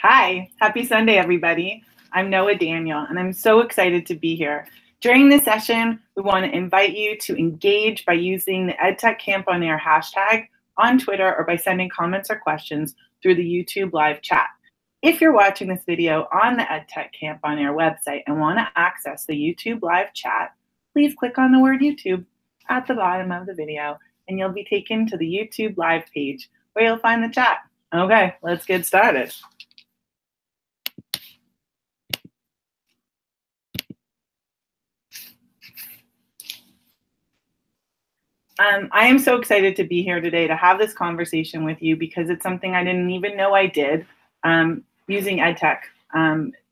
Hi, happy Sunday, everybody. I'm Noah Daniel, and I'm so excited to be here. During this session, we want to invite you to engage by using the EdTech Camp on Air hashtag on Twitter or by sending comments or questions through the YouTube live chat. If you're watching this video on the EdTech Camp on Air website and want to access the YouTube live chat, please click on the word YouTube at the bottom of the video, and you'll be taken to the YouTube live page where you'll find the chat. Okay, let's get started. I am so excited to be here today to have this conversation with you because it's something I didn't even know I did using EdTech.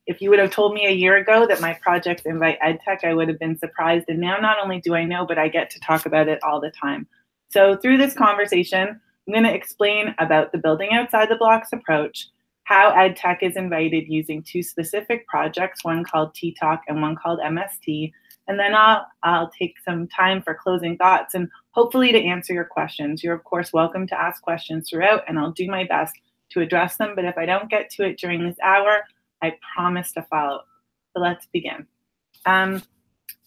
If you would have told me a year ago that my projects invite EdTech, I would have been surprised. And now not only do I know, but I get to talk about it all the time. So through this conversation, I'm going to explain about the building outside the blocks approach, how EdTech is invited using two specific projects, one called T-Talk and one called MST. And then I'll take some time for closing thoughts and hopefully to answer your questions. You're, of course, welcome to ask questions throughout, and I'll do my best to address them. But if I don't get to it during this hour, I promise to follow. So let's begin. The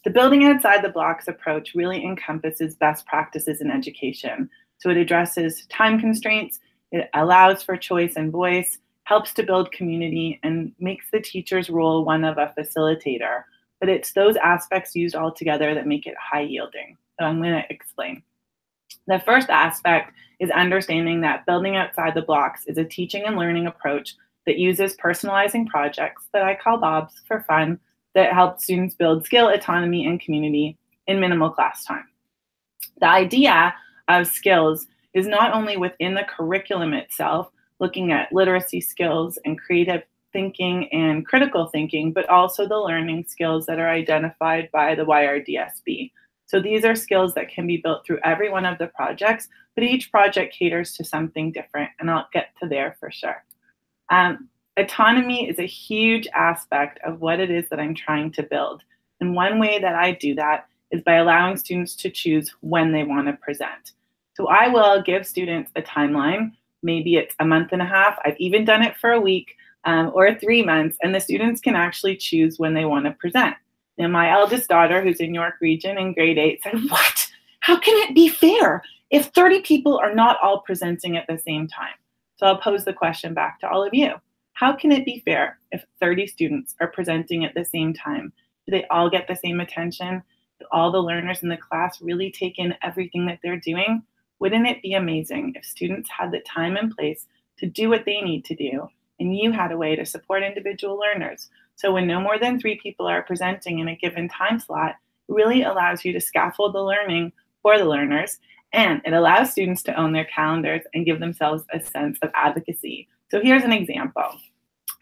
building outside the blocks approach really encompasses best practices in education. So it addresses time constraints, it allows for choice and voice, helps to build community, and makes the teacher's role one of a facilitator. But it's those aspects used all together that make it high yielding. So I'm going to explain. The first aspect is understanding that building outside the blocks is a teaching and learning approach that uses personalizing projects that I call BOBs for fun that help students build skill, autonomy, and community in minimal class time. The idea of skills is not only within the curriculum itself, looking at literacy skills and creative thinking and critical thinking, but also the learning skills that are identified by the YRDSB. So these are skills that can be built through every one of the projects, but each project caters to something different, and I'll get to there for sure. Autonomy is a huge aspect of what it is that I'm trying to build. And one way that I do that is by allowing students to choose when they want to present. So I will give students a timeline. Maybe it's a month and a half. I've even done it for a week. Or 3 months, and the students can actually choose when they want to present. Now, my eldest daughter, who's in York Region in grade 8, said, "What? How can it be fair if 30 people are not all presenting at the same time?" So I'll pose the question back to all of you. How can it be fair if 30 students are presenting at the same time? Do they all get the same attention? Do all the learners in the class really take in everything that they're doing? Wouldn't it be amazing if students had the time and place to do what they need to do, and you had a way to support individual learners? So when no more than 3 people are presenting in a given time slot, it really allows you to scaffold the learning for the learners, and it allows students to own their calendars and give themselves a sense of advocacy. So here's an example.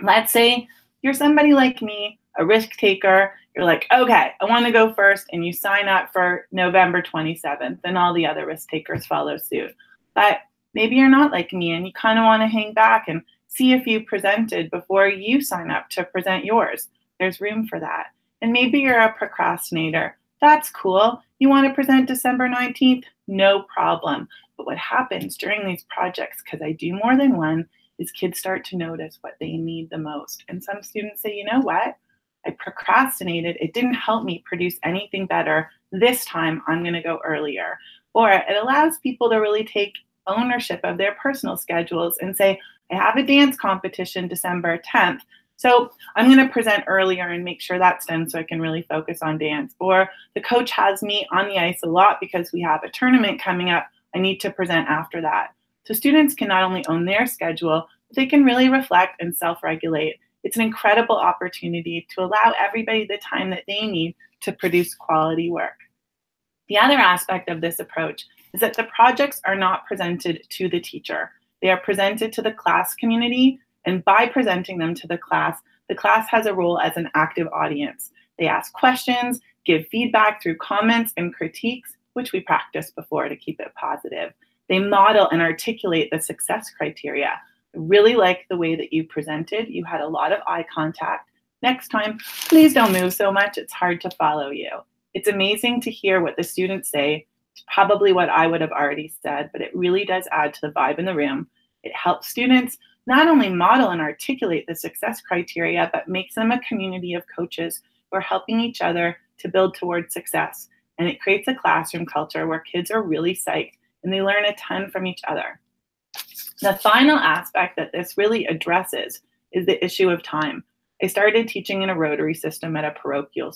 Let's say you're somebody like me, a risk taker. You're like, okay, I want to go first, and you sign up for November 27th, and all the other risk takers follow suit. But maybe you're not like me, and you kind of want to hang back and see if you presented before you sign up to present yours. There's room for that. And maybe you're a procrastinator. That's cool. You want to present December 19th? No problem. But what happens during these projects, because I do more than one, is kids start to notice what they need the most. And some students say, you know what? I procrastinated. It didn't help me produce anything better. This time, I'm going to go earlier. Or it allows people to really take ownership of their personal schedules and say, I have a dance competition December 10th, so I'm going to present earlier and make sure that's done so I can really focus on dance. Or the coach has me on the ice a lot because we have a tournament coming up. I need to present after that. So students can not only own their schedule, but they can really reflect and self-regulate. It's an incredible opportunity to allow everybody the time that they need to produce quality work. The other aspect of this approach is that the projects are not presented to the teacher. They are presented to the class community, and by presenting them to the class has a role as an active audience. They ask questions, give feedback through comments and critiques, which we practiced before to keep it positive. They model and articulate the success criteria. I really like the way that you presented. You had a lot of eye contact. Next time, please don't move so much. It's hard to follow you. It's amazing to hear what the students say. It's probably what I would have already said, but it really does add to the vibe in the room. It helps students not only model and articulate the success criteria, but makes them a community of coaches who are helping each other to build towards success. And it creates a classroom culture where kids are really psyched and they learn a ton from each other. The final aspect that this really addresses is the issue of time. I started teaching in a rotary system at a parochial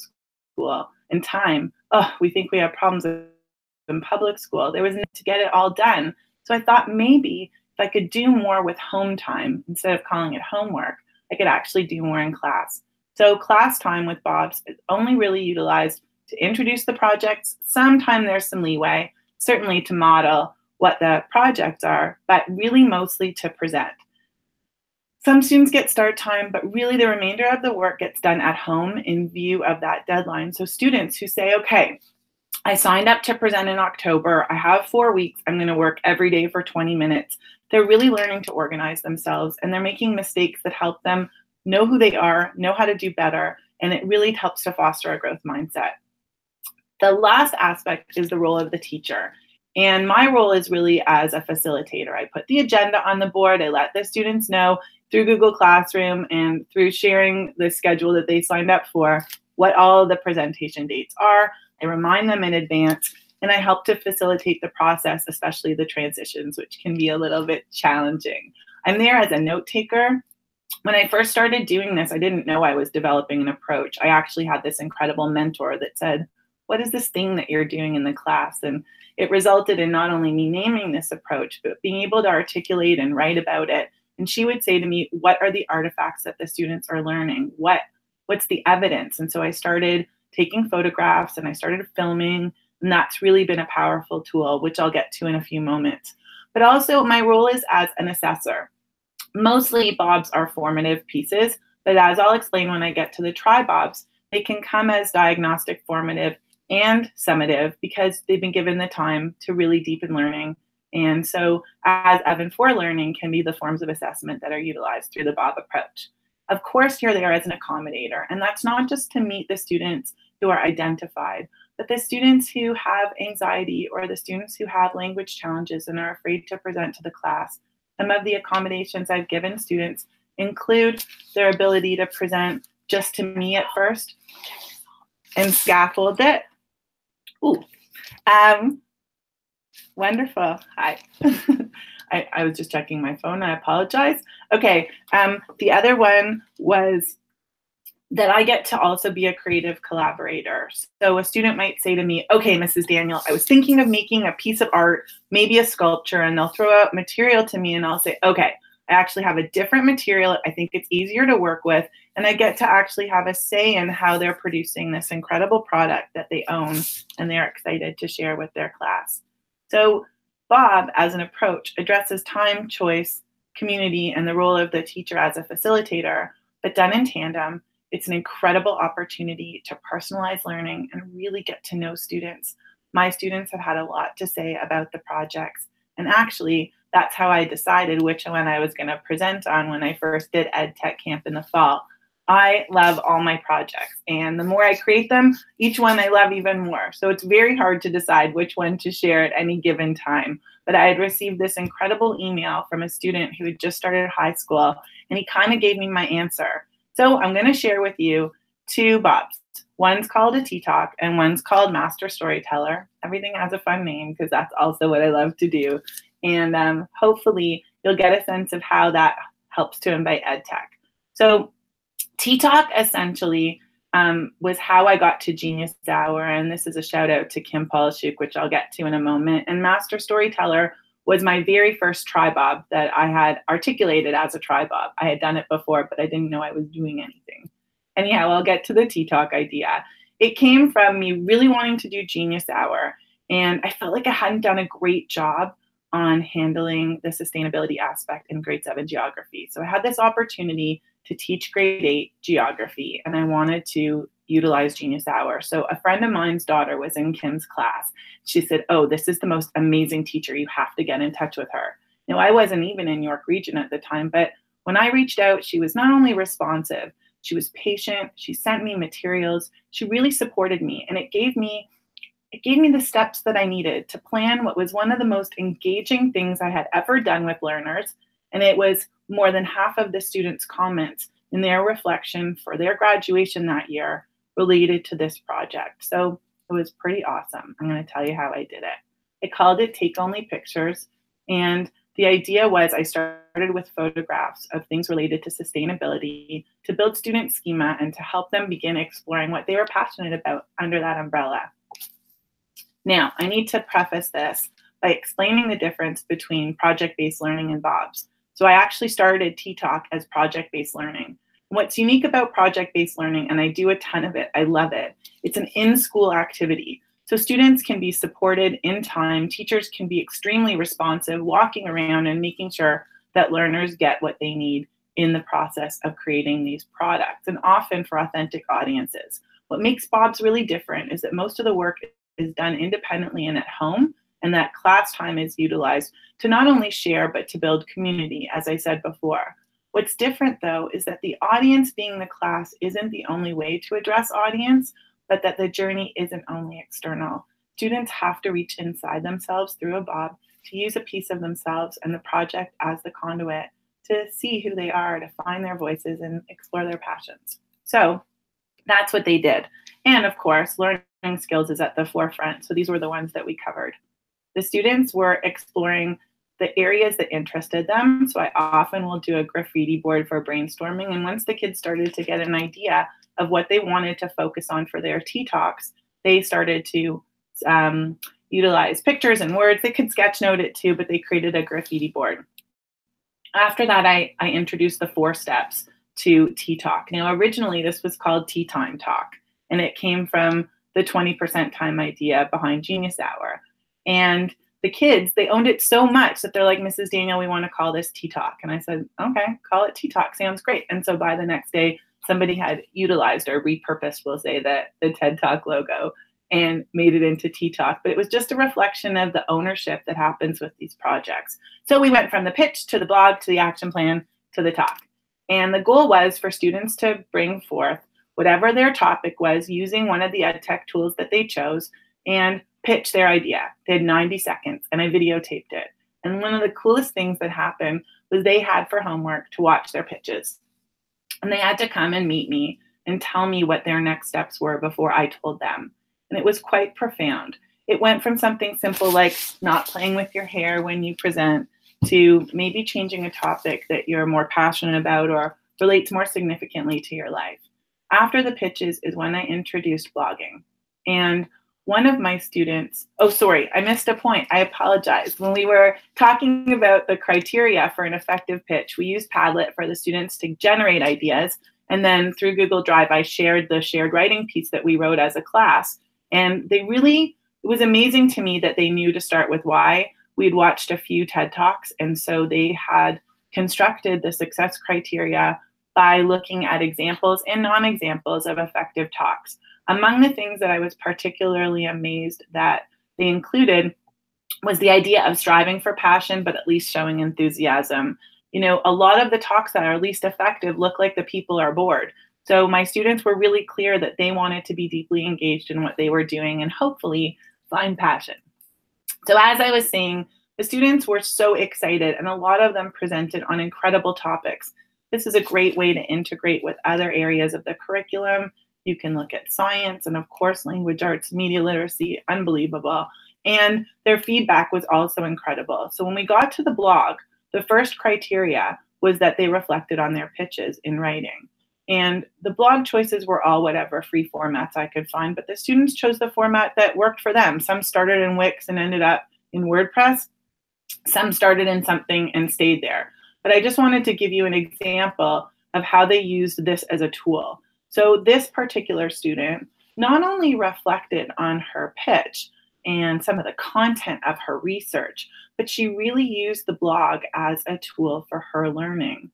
school, and time, we think we have problems in public school. There was no to get it all done. So I thought maybe if I could do more with home time, instead of calling it homework, I could actually do more in class. So class time with Bob's is only really utilized to introduce the projects. Sometimes there's some leeway, certainly to model what the projects are, but really mostly to present. Some students get start time, but really the remainder of the work gets done at home in view of that deadline. So students who say, okay, I signed up to present in October, I have 4 weeks, I'm gonna work every day for 20 minutes. They're really learning to organize themselves, and they're making mistakes that help them know who they are, know how to do better, and it really helps to foster a growth mindset. The last aspect is the role of the teacher. And my role is really as a facilitator. I put the agenda on the board. I let the students know through Google Classroom and through sharing the schedule that they signed up for what all of the presentation dates are. I remind them in advance, and I help to facilitate the process, especially the transitions, which can be a little bit challenging. I'm there as a note taker. When I first started doing this, I didn't know I was developing an approach. I actually had this incredible mentor that said, what is this thing that you're doing in the class? And it resulted in not only me naming this approach, but being able to articulate and write about it. And she would say to me, what are the artifacts that the students are learning? What's the evidence? And so I started taking photographs and I started filming, and that's really been a powerful tool, which I'll get to in a few moments. But also my role is as an assessor. Mostly Bobs are formative pieces, but as I'll explain when I get to the tri-Bobs, they can come as diagnostic, formative, and summative because they've been given the time to really deepen learning. And so as Evan for learning can be the forms of assessment that are utilized through the Bob approach. Of course, you're there as an accommodator, and that's not just to meet the students who are identified, but the students who have anxiety or the students who have language challenges and are afraid to present to the class. Some of the accommodations I've given students include their ability to present just to me at first and scaffold it. Ooh, wonderful. Hi. I was just checking my phone. I apologize. Okay. The other one was that I get to also be a creative collaborator. So a student might say to me, okay, Mrs. Daniel, I was thinking of making a piece of art, maybe a sculpture, and they'll throw out material to me and I'll say, okay, I actually have a different material. I think it's easier to work with. And I get to actually have a say in how they're producing this incredible product that they own and they're excited to share with their class. So Bob, as an approach, addresses time, choice, community, and the role of the teacher as a facilitator, but done in tandem. It's an incredible opportunity to personalize learning and really get to know students. My students have had a lot to say about the projects, and actually, that's how I decided which one I was going to present on when I first did EdTech Camp in the fall. I love all my projects, and the more I create them, each one I love even more. So it's very hard to decide which one to share at any given time. But I had received this incredible email from a student who had just started high school, and he kind of gave me my answer. So I'm going to share with you two Bobs. One's called a Tea Talk, and one's called Master Storyteller. Everything has a fun name because that's also what I love to do. And hopefully you'll get a sense of how that helps to invite EdTech. So Tea Talk essentially was how I got to Genius Hour, and this is a shout out to Kim Polishuk, which I'll get to in a moment. And Master Storyteller was my very first tri-Bob that I had articulated as a tri-Bob. I had done it before, but I didn't know I was doing anything. Anyhow, I'll get to the Tea Talk idea. It came from me really wanting to do Genius Hour, and I felt like I hadn't done a great job on handling the sustainability aspect in grade 7 geography. So I had this opportunity to teach grade 8 geography, and I wanted to utilize Genius Hour. So a friend of mine's daughter was in Kim's class. She said, oh, this is the most amazing teacher. You have to get in touch with her. Now, I wasn't even in York Region at the time, but when I reached out, she was not only responsive, she was patient. She sent me materials. She really supported me, and it gave me the steps that I needed to plan what was one of the most engaging things I had ever done with learners. And it was more than half of the students' comments in their reflection for their graduation that year related to this project. So it was pretty awesome. I'm going to tell you how I did it. I called it Take Only Pictures. And the idea was I started with photographs of things related to sustainability to build student schema and to help them begin exploring what they were passionate about under that umbrella. Now, I need to preface this by explaining the difference between project-based learning and BOBS. So I actually started T-Talk as project-based learning. What's unique about project-based learning, and I do a ton of it, I love it, it's an in-school activity. So students can be supported in time, teachers can be extremely responsive, walking around and making sure that learners get what they need in the process of creating these products, and often for authentic audiences. What makes BOBS really different is that most of the work is done independently and at home, and that class time is utilized to not only share, but to build community, as I said before. What's different, though, is that the audience being the class isn't the only way to address audience, but that the journey isn't only external. Students have to reach inside themselves through a BOB to use a piece of themselves and the project as the conduit to see who they are, to find their voices and explore their passions. So that's what they did. And of course, learning skills is at the forefront. So these were the ones that we covered. The students were exploring the areas that interested them. So I often will do a graffiti board for brainstorming. And once the kids started to get an idea of what they wanted to focus on for their T-Talks, they started to utilize pictures and words. They could sketchnote it too, but they created a graffiti board. After that, I introduced the 4 steps to T-Talk. Now, originally this was called Tea Time Talk, and it came from the 20% time idea behind Genius Hour. And the kids, they owned it so much that they're like, Mrs. Daniel, we want to call this T-Talk. And I said, okay, call it T-Talk, sounds great. And so by the next day, somebody had utilized or repurposed, we'll say, the TED Talk logo and made it into T-Talk. But it was just a reflection of the ownership that happens with these projects. So we went from the pitch to the blog to the action plan to the talk. And the goal was for students to bring forth whatever their topic was using one of the EdTech tools that they chose and pitch their idea. They had 90 seconds and I videotaped it. And one of the coolest things that happened was they had for homework to watch their pitches. And they had to come and meet me and tell me what their next steps were before I told them. And it was quite profound. It went from something simple like not playing with your hair when you present to maybe changing a topic that you're more passionate about or relates more significantly to your life. After the pitches is when I introduced blogging. And one of my students, oh, sorry, I missed a point. I apologize. When we were talking about the criteria for an effective pitch, we used Padlet for the students to generate ideas. And then through Google Drive, I shared the shared writing piece that we wrote as a class. And it was amazing to me that they knew to start with why. We'd watched a few TED Talks. And so they had constructed the success criteria by looking at examples and non-examples of effective talks. Among the things that I was particularly amazed that they included was the idea of striving for passion, but at least showing enthusiasm. You know, a lot of the talks that are least effective look like the people are bored. So my students were really clear that they wanted to be deeply engaged in what they were doing and hopefully find passion. So as I was saying, the students were so excited and a lot of them presented on incredible topics. This is a great way to integrate with other areas of the curriculum. You can look at science and, of course, language arts, media literacy, unbelievable. And their feedback was also incredible. So when we got to the blog, the first criteria was that they reflected on their pitches in writing. And the blog choices were all whatever free formats I could find, but the students chose the format that worked for them. Some started in Wix and ended up in WordPress. Some started in something and stayed there. But I just wanted to give you an example of how they used this as a tool. So this particular student not only reflected on her pitch and some of the content of her research, but she really used the blog as a tool for her learning.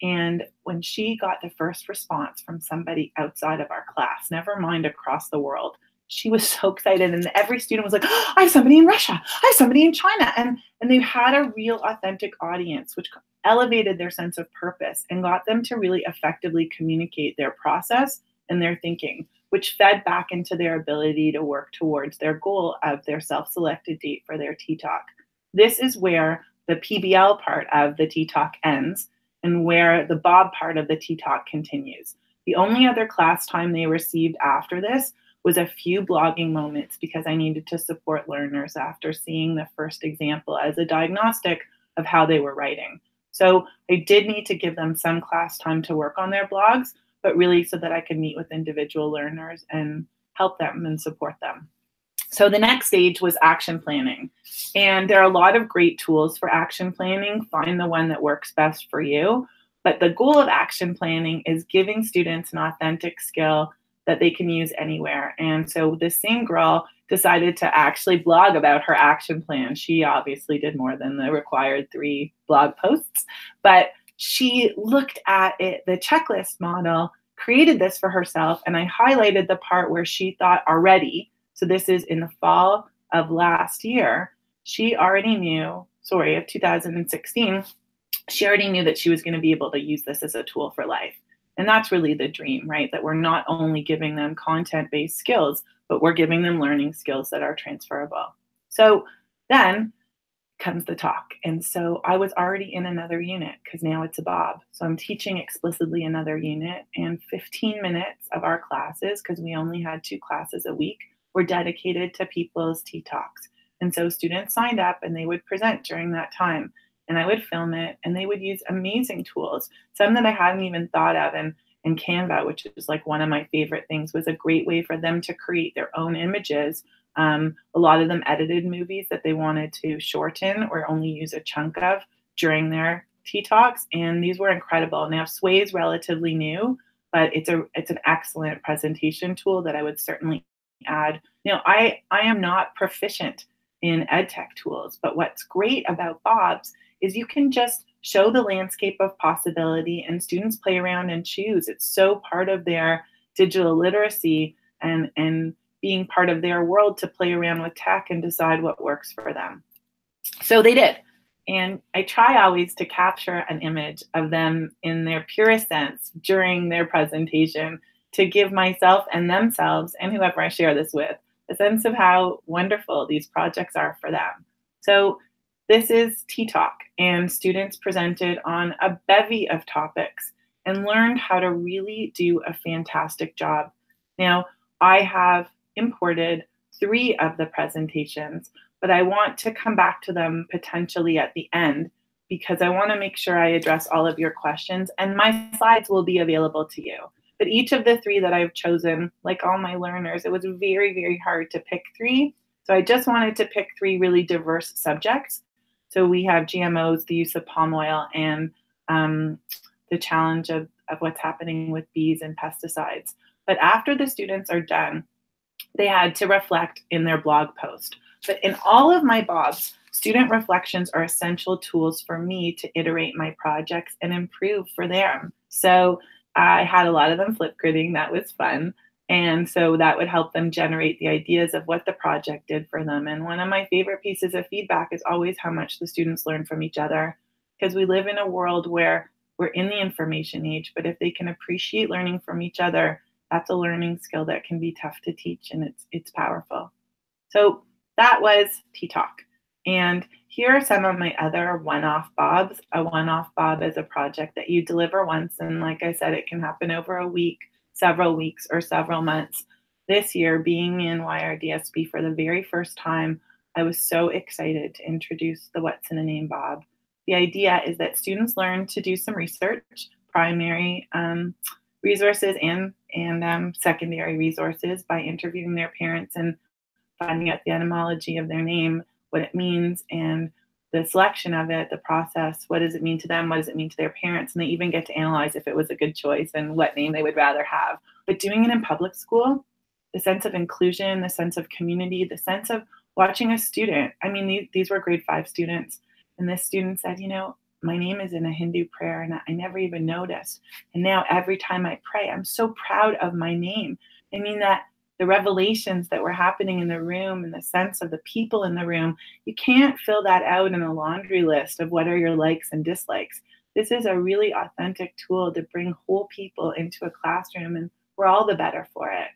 And when she got the first response from somebody outside of our class, never mind across the world, she was so excited. And every student was like, oh, I have somebody in Russia, I have somebody in China. And they had a real authentic audience, which elevated their sense of purpose and got them to really effectively communicate their process and their thinking, which fed back into their ability to work towards their goal of their self-selected date for their T-Talk. This is where the PBL part of the T-Talk ends and where the Bob part of the T-Talk continues. The only other class time they received after this was a few blogging moments because I needed to support learners after seeing the first example as a diagnostic of how they were writing. So I did need to give them some class time to work on their blogs, but really so that I could meet with individual learners and help them and support them. So the next stage was action planning. And there are a lot of great tools for action planning. Find the one that works best for you. But the goal of action planning is giving students an authentic skill that they can use anywhere. And so this same girl decided to actually blog about her action plan. She obviously did more than the required 3 blog posts, but she looked at it, the checklist model, created this for herself, and I highlighted the part where she thought already, so this is in the fall of last year, she already knew, of 2016, she already knew that she was going to be able to use this as a tool for life. And that's really the dream, right? That we're not only giving them content-based skills, but we're giving them learning skills that are transferable. So then comes the talk. And so I was already in another unit because now it's a Bob. So I'm teaching explicitly another unit, and 15 minutes of our classes, because we only had 2 classes a week, were dedicated to people's T-Talks. And so students signed up and they would present during that time. And I would film it, and they would use amazing tools, some that I hadn't even thought of. And Canva, which is like one of my favorite things, was a great way for them to create their own images. A lot of them edited movies that they wanted to shorten or only use a chunk of during their T-Talks, and these were incredible. Now, Sway is relatively new, but it's an excellent presentation tool that I would certainly add. I am not proficient in EdTech tools, but what's great about Bob's is you can just show the landscape of possibility and students play around and choose. It's so part of their digital literacy and being part of their world to play around with tech and decide what works for them. So they did. And I try always to capture an image of them in their purest sense during their presentation to give myself and themselves and whoever I share this with a sense of how wonderful these projects are for them. So this is T-Talk, and students presented on a bevy of topics and learned how to really do a fantastic job. Now, I have imported 3 of the presentations, but I want to come back to them potentially at the end because I want to make sure I address all of your questions, and my slides will be available to you. But each of the 3 that I've chosen, like all my learners, it was very, very hard to pick 3. So I just wanted to pick 3 really diverse subjects. So we have GMOs, the use of palm oil, and the challenge of what's happening with bees and pesticides. But after the students are done, they had to reflect in their blog post. But in all of my Bobs, student reflections are essential tools for me to iterate my projects and improve for them. So I had a lot of them Flipgridding. That was fun. And so that would help them generate the ideas of what the project did for them. And one of my favorite pieces of feedback is always how much the students learn from each other, because we live in a world where we're in the information age, but if they can appreciate learning from each other, that's a learning skill that can be tough to teach, and it's powerful. So that was T-Talk. And here are some of my other one-off Bobs. A one-off Bob is a project that you deliver once, and like I said, it can happen over a week, several weeks, or several months. This year, being in YRDSB for the very first time, I was so excited to introduce the What's in a Name Bob. The idea is that students learn to do some research, primary resources and secondary resources, by interviewing their parents and finding out the etymology of their name, what it means, and the selection of it, the process, what does it mean to them, what does it mean to their parents, and they even get to analyze if it was a good choice and what name they would rather have. But doing it in public school, the sense of inclusion, the sense of community, the sense of watching a student. I mean, these were grade 5 students, and this student said, my name is in a Hindu prayer, and I never even noticed. And now every time I pray, I'm so proud of my name. I mean, that the revelations that were happening in the room and the sense of the people in the room, you can't fill that out in a laundry list of what are your likes and dislikes. This is a really authentic tool to bring whole people into a classroom, and we're all the better for it.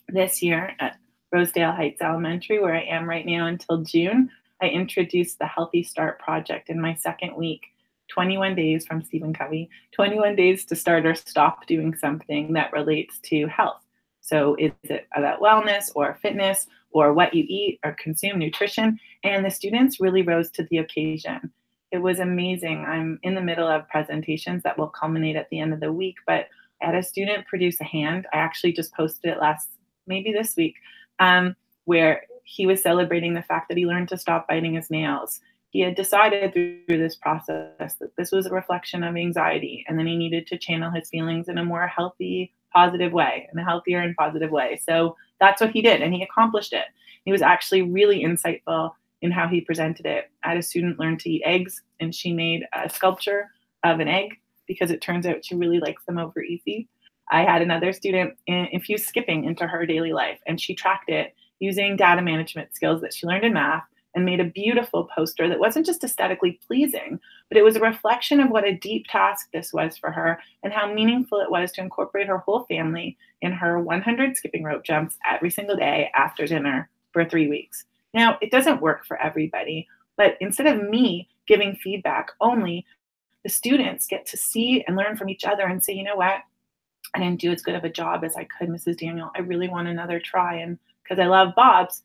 This year at Rosedale Heights Elementary, where I am right now until June, I introduced the Healthy Start Project in my second week, 21 days from Stephen Covey, 21 days to start or stop doing something that relates to health. So is it about wellness or fitness or what you eat or consume, nutrition? And the students really rose to the occasion. It was amazing. I'm in the middle of presentations that will culminate at the end of the week, but I had a student produce a hand. I actually just posted it maybe this week, where he was celebrating the fact that he learned to stop biting his nails. He had decided through this process that this was a reflection of anxiety, and then he needed to channel his feelings in a more healthy, positive way, in a healthier and positive way. So that's what he did, and he accomplished it. He was actually really insightful in how he presented it. I had a student learn to eat eggs, and she made a sculpture of an egg because it turns out she really likes them over easy. I had another student infuse skipping into her daily life, and she tracked it using data management skills that she learned in math and made a beautiful poster that wasn't just aesthetically pleasing, but it was a reflection of what a deep task this was for her and how meaningful it was to incorporate her whole family in her 100 skipping rope jumps every single day after dinner for 3 weeks. Now, it doesn't work for everybody, but instead of me giving feedback only, the students get to see and learn from each other and say, you know what? I didn't do as good of a job as I could, Mrs. Daniel. I really want another try. And because I love Bob's,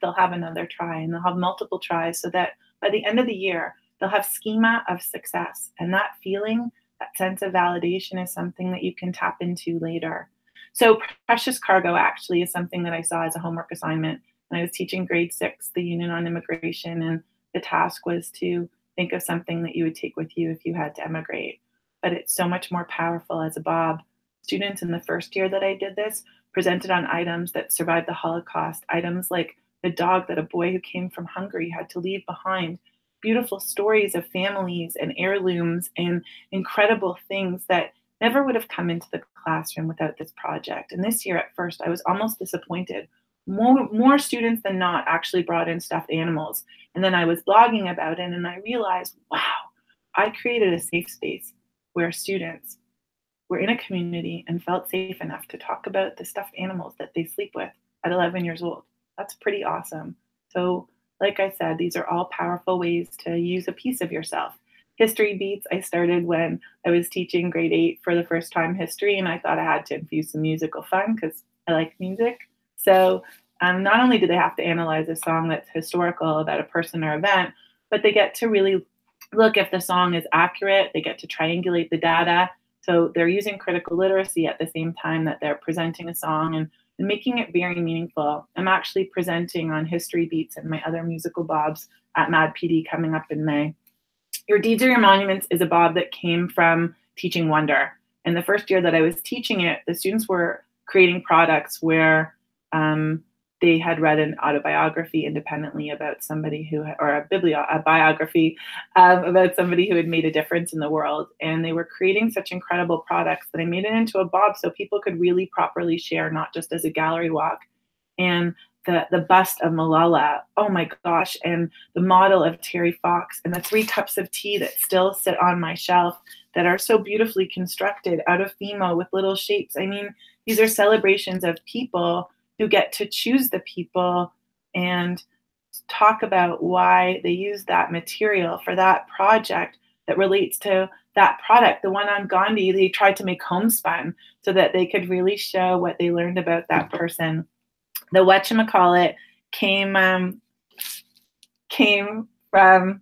they'll have another try, and they'll have multiple tries, so that by the end of the year, they'll have schema of success. And that feeling, that sense of validation is something that you can tap into later. So Precious Cargo actually is something that I saw as a homework assignment when I was teaching grade 6, the unit on immigration. And the task was to think of something that you would take with you if you had to emigrate. But it's so much more powerful as a Bob. Students in the first year that I did this presented on items that survived the Holocaust, items like the dog that a boy who came from Hungary had to leave behind, beautiful stories of families and heirlooms and incredible things that never would have come into the classroom without this project. And this year at first, I was almost disappointed. More students than not actually brought in stuffed animals. And then I was blogging about it and I realized, wow, I created a safe space where students were in a community and felt safe enough to talk about the stuffed animals that they sleep with at 11 years old. That's pretty awesome. So like I said, these are all powerful ways to use a piece of yourself. History beats, I started when I was teaching grade 8 for the first time history, and I thought I had to infuse some musical fun because I like music. So not only do they have to analyze a song that's historical about a person or event, but they get to really look if the song is accurate. They get to triangulate the data. So they're using critical literacy at the same time that they're presenting a song and making it very meaningful. I'm actually presenting on History Beats and my other musical Bobs at Mad PD coming up in May. Your Deeds Are Your Monuments is a Bob that came from teaching Wonder. And the first year that I was teaching it, the students were creating products where they had read an autobiography independently about somebody or a biography about somebody who had made a difference in the world. And they were creating such incredible products that I made it into a Bob so people could really properly share, not just as a gallery walk. And the bust of Malala, oh my gosh, and the model of Terry Fox, and the 3 cups of tea that still sit on my shelf that are so beautifully constructed out of Fimo with little shapes. I mean, these are celebrations of people who get to choose the people and talk about why they use that material for that project that relates to that product. The one on Gandhi, they tried to make homespun so that they could really show what they learned about that person. The whatchamacallit came from,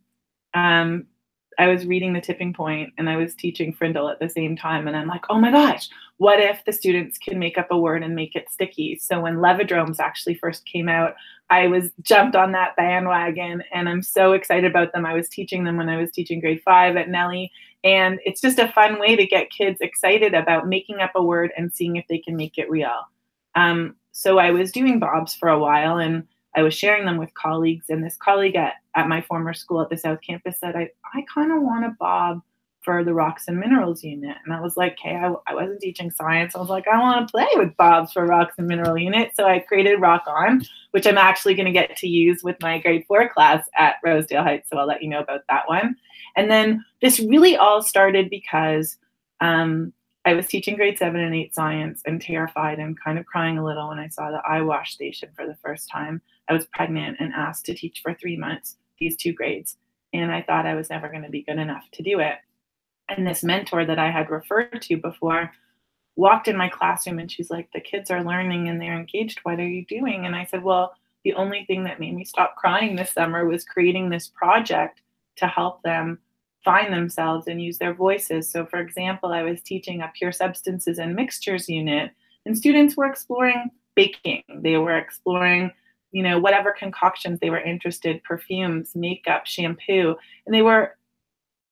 I was reading The Tipping Point and I was teaching Frindle at the same time. And I'm like, oh my gosh, what if the students can make up a word and make it sticky? So when levodromes actually first came out, I jumped on that bandwagon and I'm so excited about them. I was teaching them when I was teaching grade 5 at Nellie. And it's just a fun way to get kids excited about making up a word and seeing if they can make it real. So I was doing Bobs for a while and I was sharing them with colleagues, and this colleague at my former school at the South Campus said, I kind of want a Bob for the Rocks and Minerals unit. And I was like, hey, I wasn't teaching science. I was like, I want to play with Bobs for Rocks and Mineral unit. So I created Rock On, which I'm actually going to get to use with my grade 4 class at Rosedale Heights. So I'll let you know about that one. And then this really all started because I was teaching grade 7 and 8 science and terrified and kind of crying a little when I saw the eye wash station for the first time. I was pregnant and asked to teach for 3 months these 2 grades. And I thought I was never going to be good enough to do it. And this mentor that I had referred to before walked in my classroom and she's like, the kids are learning and they're engaged. What are you doing? And I said, well, the only thing that made me stop crying this summer was creating this project to help them find themselves and use their voices. So for example, I was teaching a pure substances and mixtures unit, and students were exploring baking. They were exploring, whatever concoctions they were interested, perfumes, makeup, shampoo, and they were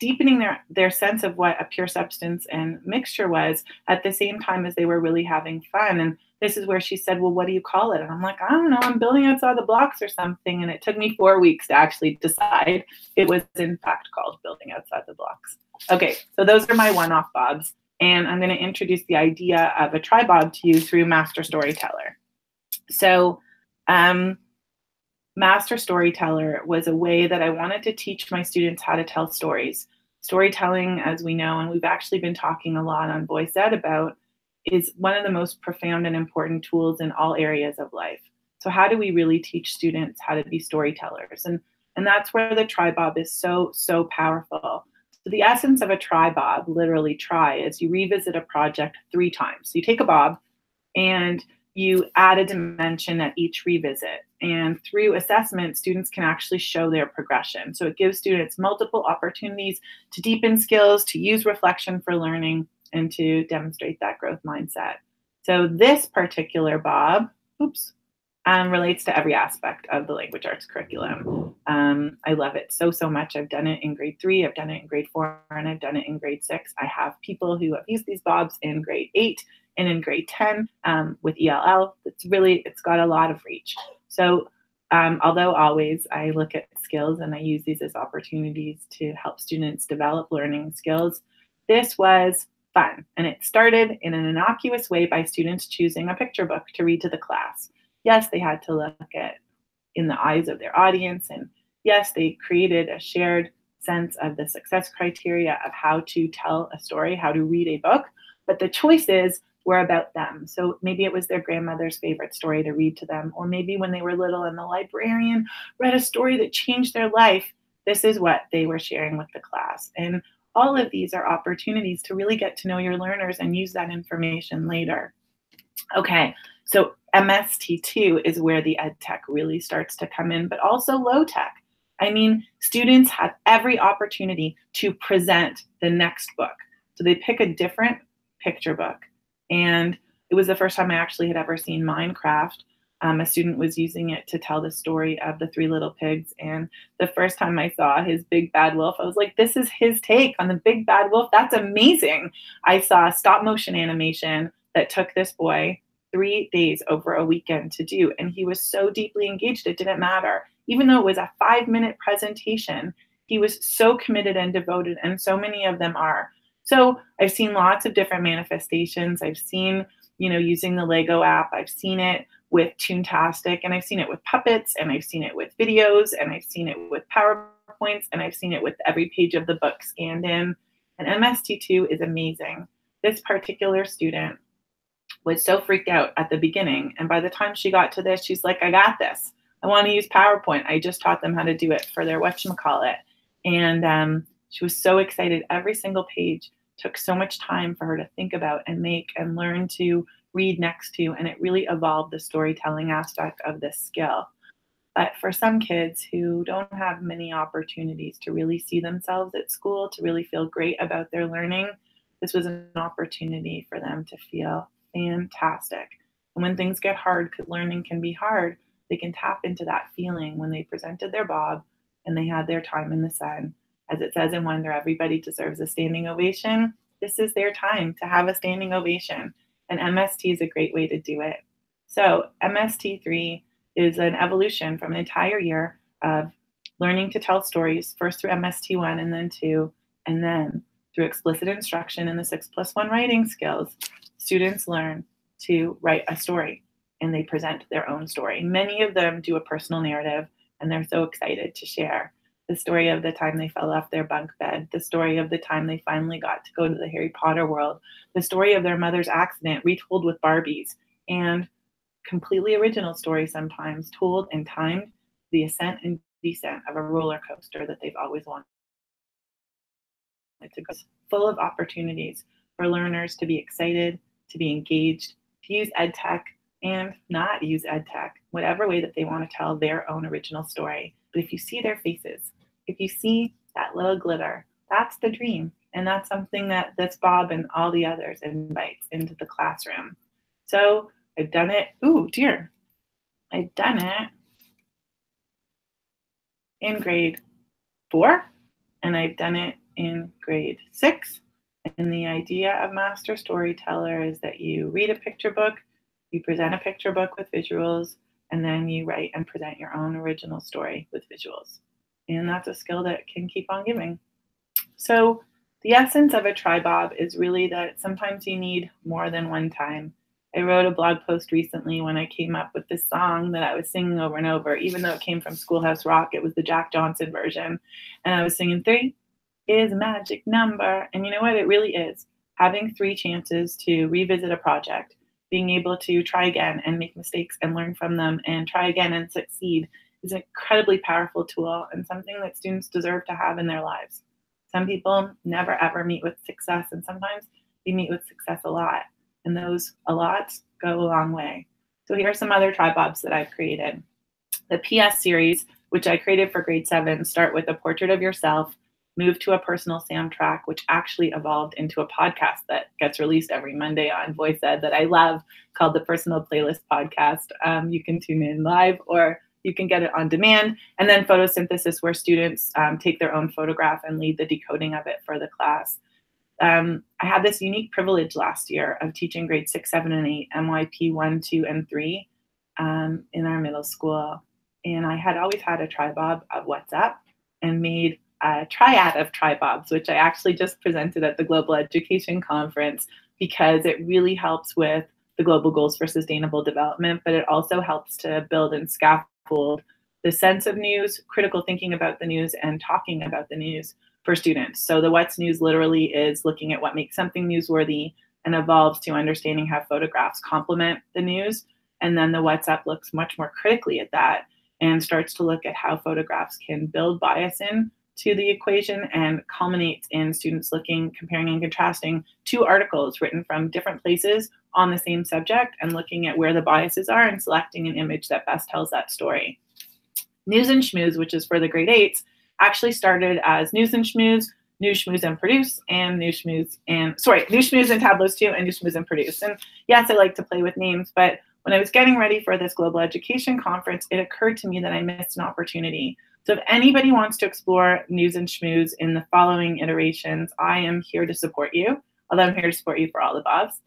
deepening their sense of what a pure substance and mixture was at the same time as they were really having fun. And this is where she said, well, what do you call it? And I'm like, I don't know, I'm building outside the blocks or something. And it took me 4 weeks to actually decide it was in fact called Building Outside the Blocks. Okay, so those are my one-off bobs. And I'm going to introduce the idea of a tri-bob to you through Master Storyteller. So Master Storyteller was a way that I wanted to teach my students how to tell stories. Storytelling, as we know, and we've actually been talking a lot on Voice Ed about, is one of the most profound and important tools in all areas of life. So how do we really teach students how to be storytellers? And that's where the tri-bob is so, so powerful. So the essence of a tri-bob, literally try, is you revisit a project 3 times. So you take a bob and you add a dimension at each revisit. And through assessment, students can actually show their progression. So it gives students multiple opportunities to deepen skills, to use reflection for learning, and to demonstrate that growth mindset. So this particular bob, relates to every aspect of the language arts curriculum. I love it so, so much. I've done it in grade 3, I've done it in grade 4, and I've done it in grade 6. I have people who have used these bobs in grade 8 and in grade 10 with ELL. It's got a lot of reach. So although always I look at skills and I use these as opportunities to help students develop learning skills, this was fun. And it started in an innocuous way by students choosing a picture book to read to the class. Yes, they had to look at in the eyes of their audience. And yes, they created a shared sense of the success criteria of how to tell a story, how to read a book. But the choices were about them. So maybe it was their grandmother's favorite story to read to them, or maybe when they were little and the librarian read a story that changed their life, this is what they were sharing with the class. And all of these are opportunities to really get to know your learners and use that information later. Okay, so MST2 is where the EdTech really starts to come in, but also low tech. I mean, students had every opportunity to present the next book. So they pick a different picture book. And it was the first time I actually had ever seen Minecraft. A student was using it to tell the story of the 3 little pigs. And the first time I saw his big bad wolf, I was like, this is his take on the big bad wolf. That's amazing. I saw stop motion animation that took this boy 3 days over a weekend to do. And he was so deeply engaged, it didn't matter. Even though it was a 5-minute presentation, he was so committed and devoted, and so many of them are. So I've seen lots of different manifestations. I've seen, using the Lego app. I've seen it with Toontastic, and I've seen it with puppets, and I've seen it with videos, and I've seen it with PowerPoints, and I've seen it with every page of the book scanned in. And MST2 is amazing. This particular student was so freaked out at the beginning. And by the time she got to this, she's like, I got this. I want to use PowerPoint. I just taught them how to do it for their whatchamacallit. And she was so excited. Every single page took so much time for her to think about and make and learn to read next to. And it really evolved the storytelling aspect of this skill. But for some kids who don't have many opportunities to really see themselves at school, to really feel great about their learning, this was an opportunity for them to feel fantastic. And when things get hard, because learning can be hard, they can tap into that feeling when they presented their bob and they had their time in the sun. As it says in Wonder, everybody deserves a standing ovation. This is their time to have a standing ovation. And MST is a great way to do it. So MST3 is an evolution from an entire year of learning to tell stories, first through MST1 and then 2, and then through explicit instruction and the 6+1 writing skills, students learn to write a story and they present their own story. Many of them do a personal narrative and they're so excited to share the story of the time they fell off their bunk bed, the story of the time they finally got to go to the Harry Potter world, the story of their mother's accident retold with Barbies, and completely original stories sometimes told and timed, the ascent and descent of a roller coaster that they've always wanted to go. Full of opportunities for learners to be excited, to be engaged, to use EdTech and not use EdTech, whatever way that they want to tell their own original story. But if you see their faces, if you see that little glitter, that's the dream. And that's something that this Bob and all the others invites into the classroom. So I've done it. Ooh, dear. I've done it in grade 4, and I've done it in grade 6. And the idea of Master Storyteller is that you read a picture book, you present a picture book with visuals, and then you write and present your own original story with visuals. And that's a skill that can keep on giving. So the essence of a tri-bob is really that sometimes you need more than one time. I wrote a blog post recently when I came up with this song that I was singing over and over, even though it came from Schoolhouse Rock. It was the Jack Johnson version. And I was singing 3 is a magic number. And you know what? It really is. Having 3 chances to revisit a project, being able to try again and make mistakes and learn from them and try again and succeed is an incredibly powerful tool and something that students deserve to have in their lives. Some people never ever meet with success, and sometimes they meet with success a lot. And those a lots go a long way. So here are some other tri-bobs that I've created. The PS series, which I created for grade 7, start with a portrait of yourself, move to a personal soundtrack, which actually evolved into a podcast that gets released every Monday on Voice Ed that I love, called the Personal Playlist Podcast. You can tune in live or you can get it on demand. And then photosynthesis, where students take their own photograph and lead the decoding of it for the class. I had this unique privilege last year of teaching grades 6, 7, and 8, MYP 1, 2, and 3 in our middle school. And I had always had a tri-bob of What's Up and made a triad of tri-bobs, which I actually just presented at the Global Education Conference, because it really helps with the global goals for sustainable development, but it also helps to build and scaffold the sense of news, critical thinking about the news, and talking about the news for students. So the What's News literally is looking at what makes something newsworthy and evolves to understanding how photographs complement the news. And then the What's Up looks much more critically at that and starts to look at how photographs can build bias in to the equation and culminates in students looking, comparing and contrasting 2 articles written from different places on the same subject and looking at where the biases are and selecting an image that best tells that story. News and Schmooze, which is for the grade 8s, actually started as News and Schmooze, News, Schmooze, and Produce, and News, Schmooze, and News, Schmooze, and Tableaus 2, and News, Schmooze, and Produce. And yes, I like to play with names, but when I was getting ready for this Global Education Conference, it occurred to me that I missed an opportunity. So if anybody wants to explore News and Schmooze in the following iterations, I am here to support you, although I'm here to support you for all the bobs.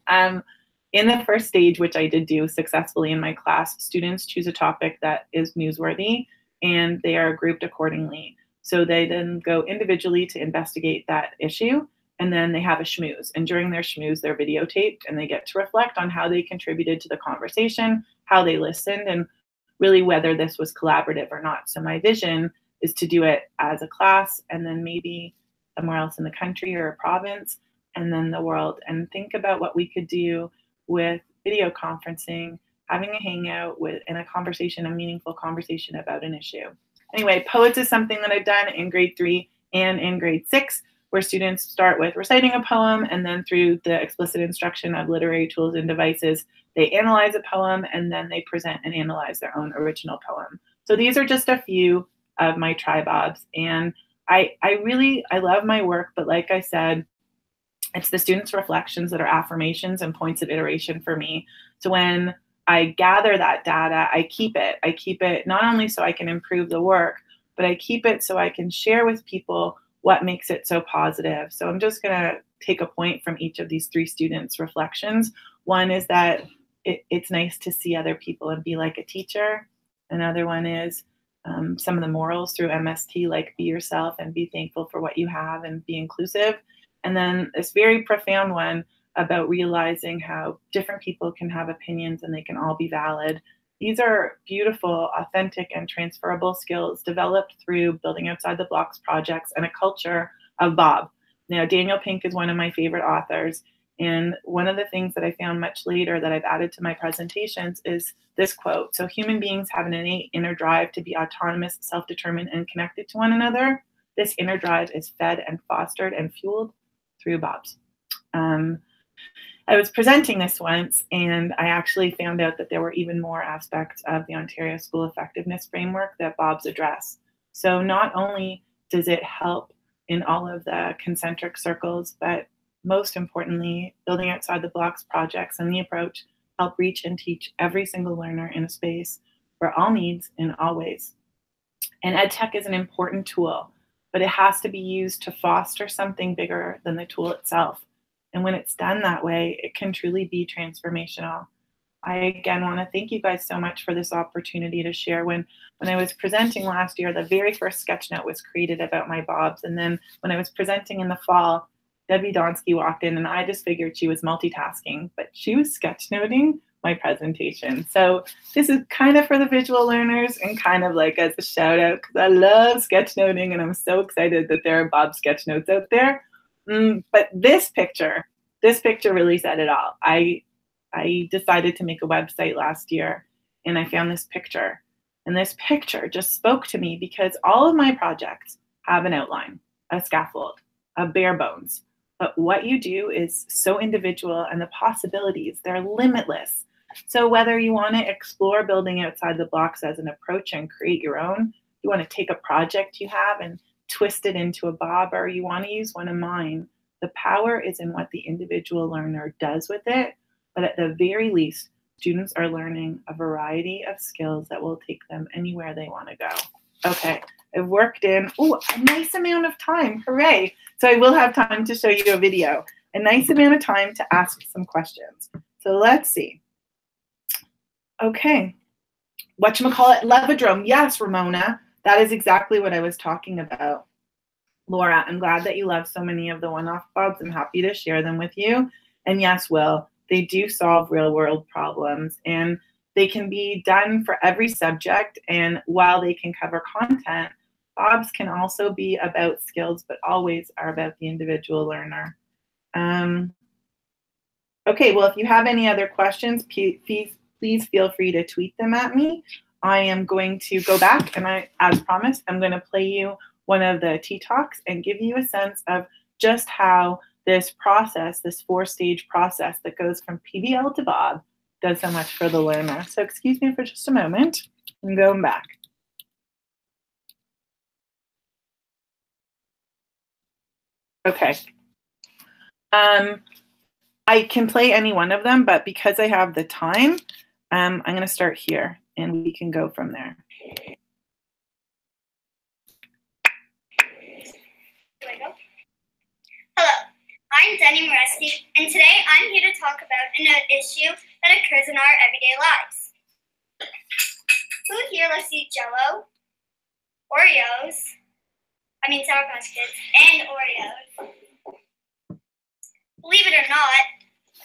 In the first stage, which I did do successfully in my class, students choose a topic that is newsworthy, and they are grouped accordingly. So they then go individually to investigate that issue, and then they have a schmooze. And during their schmooze, they're videotaped, and they get to reflect on how they contributed to the conversation, how they listened, and really whether this was collaborative or not. So my vision is to do it as a class, and then maybe somewhere else in the country or a province, and then the world, and think about what we could do with video conferencing, having a hangout in a conversation, a meaningful conversation about an issue. Anyway, poets is something that I've done in grade 3 and in grade 6, where students start with reciting a poem, and then through the explicit instruction of literary tools and devices, they analyze a poem, and then they present and analyze their own original poem. So these are just a few of my tri-bobs. And I love my work, but like I said, it's the students' reflections that are affirmations and points of iteration for me. So when I gather that data, I keep it. I keep it not only so I can improve the work, but I keep it so I can share with people what makes it so positive. So I'm just going to take a point from each of these 3 students' reflections. One is that it's nice to see other people and be like a teacher. Another one is some of the morals through MST, like be yourself and be thankful for what you have and be inclusive. And then this very profound one about realizing how different people can have opinions and they can all be valid. These are beautiful, authentic, and transferable skills developed through building outside the blocks projects and a culture of Bob. Now, Daniel Pink is one of my favorite authors, And one of the things that I found much later that I've added to my presentations is this quote. So human beings have an innate inner drive to be autonomous, self-determined, and connected to one another. This inner drive is fed and fostered and fueled through Bobs. I was presenting this once, and I actually found out that there were even more aspects of the Ontario School Effectiveness Framework that Bobs address. So not only does it help in all of the concentric circles, but most importantly, building outside the blocks projects and the approach help reach and teach every single learner in a space for all needs in all ways. And EdTech is an important tool, but it has to be used to foster something bigger than the tool itself. And when it's done that way, it can truly be transformational. I again want to thank you guys so much for this opportunity to share. When I was presenting last year, the very first sketch note was created about my Bobs. And then when I was presenting in the fall, Debbie Donsky walked in, and I just figured she was multitasking, but she was sketchnoting my presentation. So this is kind of for the visual learners and kind of like as a shout out, because I love sketchnoting, and I'm so excited that there are Bob sketch notes out there. But this picture really said it all. I decided to make a website last year, and I found this picture. And this picture just spoke to me because all of my projects have an outline, a scaffold, a bare bones. But what you do is so individual, and the possibilities, they're limitless. So whether you want to explore building outside the blocks as an approach and create your own, you want to take a project you have and twist it into a Bob, or you want to use one of mine, the power is in what the individual learner does with it. But at the very least, students are learning a variety of skills that will take them anywhere they want to go. Okay, I've worked in a nice amount of time. Hooray. So I will have time to show you a video. A nice amount of time to ask some questions. So let's see. Okay. Whatchamacallit, Levodrome. Yes, Ramona. That is exactly what I was talking about. Laura, I'm glad that you love so many of the one-off Bobs. I'm happy to share them with you. And yes, Will, they do solve real-world problems, and they can be done for every subject. And while they can cover content, Bobs can also be about skills, but always are about the individual learner. Okay, well, if you have any other questions, please feel free to tweet them at me. I am going to go back, and as promised, I'm going to play you one of the T-Talks and give you a sense of just how this process, this 4-stage process that goes from PBL to Bob, does so much for the learner. So excuse me for just a moment. I'm going back. Okay. I can play any one of them, but because I have the time, I'm going to start here, and we can go from there. Hello, I'm Denny Moreski, and today I'm here to talk about an issue that occurs in our everyday lives. Who here likes to eat Jell-O, Oreos, Sour Patch Kids, and Oreos? Believe it or not,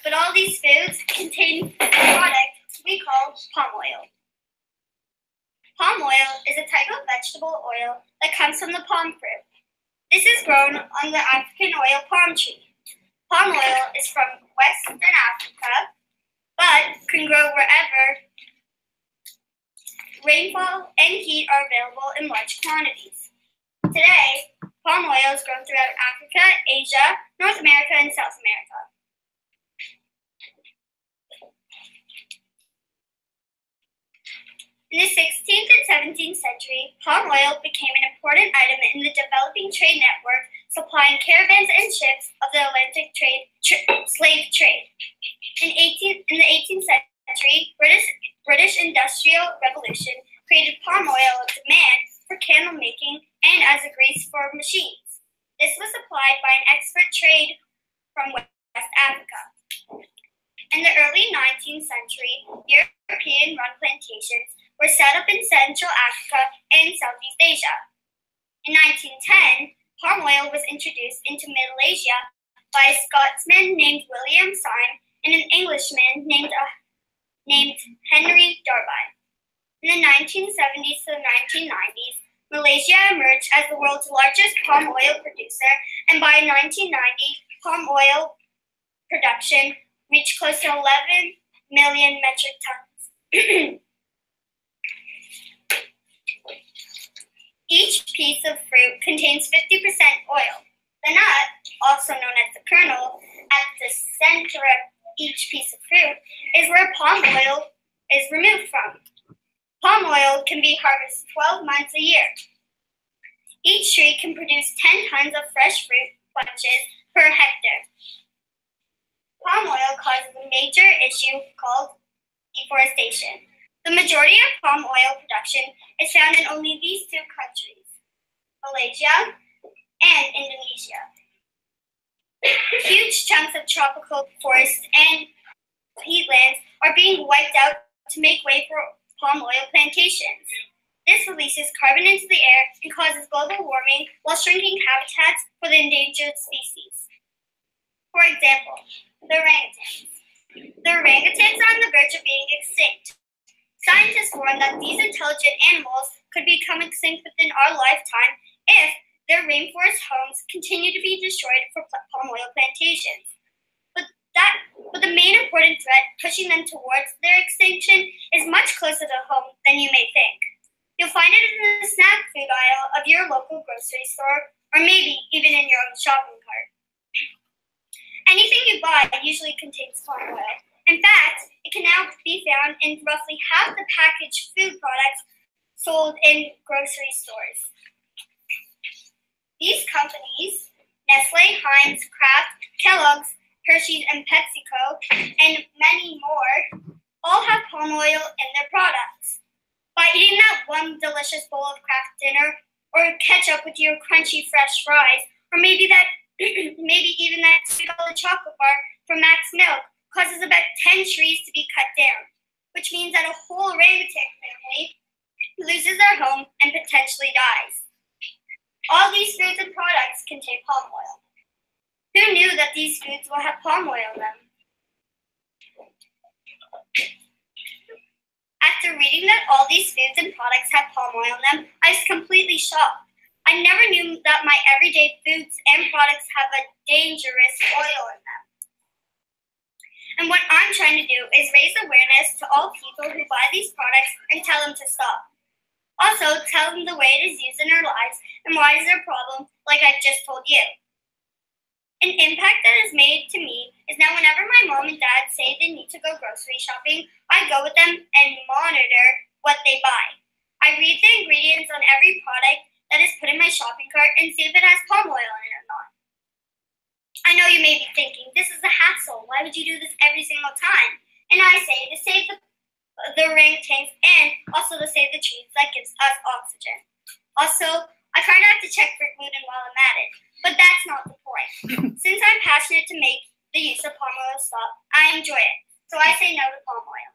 but all these foods contain a product we call palm oil. Palm oil is a type of vegetable oil that comes from the palm fruit. This is grown on the African oil palm tree. Palm oil is from Western Africa, but can grow wherever rainfall and heat are available in large quantities. Today, palm oil is grown throughout Africa, Asia, North America, and South America. In the 16th and 17th century, palm oil became an important item in the developing trade network, supplying caravans and ships of the Atlantic slave trade. In the 18th century, British Industrial Revolution created palm oil of demand for candle making and as a grease for machines. This was supplied by an export trade from West Africa. In the early 19th century, European-run plantations were set up in Central Africa and Southeast Asia. In 1910, palm oil was introduced into Middle Asia by a Scotsman named William Syme and an Englishman named Henry Darby. In the 1970s to the 1990s, Malaysia emerged as the world's largest palm oil producer, and by 1990, palm oil production reached close to 11 million metric tons. Each piece of fruit contains 50% oil. The nut, also known as the kernel, at the center of each piece of fruit is where palm oil is removed from. Palm oil can be harvested 12 months a year. Each tree can produce 10 tons of fresh fruit bunches per hectare. Palm oil causes a major issue called deforestation. The majority of palm oil production is found in only these two countries, Malaysia and Indonesia. Huge chunks of tropical forests and peatlands are being wiped out to make way for palm oil plantations. This releases carbon into the air and causes global warming while shrinking habitats for the endangered species. For example, the orangutans. The orangutans are on the verge of being extinct. Scientists warn that these intelligent animals could become extinct within our lifetime if their rainforest homes continue to be destroyed for palm oil plantations. But the main important threat pushing them towards their extinction is much closer to home than you may think. You'll find it in the snack food aisle of your local grocery store, or maybe even in your own shopping cart. Anything you buy usually contains palm oil. In fact, it can now be found in roughly half the packaged food products sold in grocery stores. These companies, Nestle, Heinz, Kraft, Kellogg's, Hershey's, and PepsiCo, and many more, all have palm oil in their products. By eating that one delicious bowl of Kraft dinner, or ketchup with your crunchy fresh fries, or maybe even that $2 chocolate bar from Max Milk, causes about 10 trees to be cut down, which means that a whole orangutan family loses their home and potentially dies. All these foods and products contain palm oil. Who knew that these foods will have palm oil in them? After reading that all these foods and products have palm oil in them, I was completely shocked. I never knew that my everyday foods and products have a dangerous oil in them. And what I'm trying to do is raise awareness to all people who buy these products and tell them to stop. Also, tell them the way it is used in their lives and why it is their problem, like I've just told you. An impact that is made to me is now whenever my mom and dad say they need to go grocery shopping, I go with them and monitor what they buy. I read the ingredients on every product that is put in my shopping cart and see if it has palm oil in it or not. I know you may be thinking, this is a hassle. Why would you do this every single time? And I say to save the orangutans and also to save the trees that gives us oxygen. Also, I kind of have to check for gluten while I'm at it, but that's not the point. Since I'm passionate to make the use of palm oil stop, I enjoy it. So I say no to palm oil.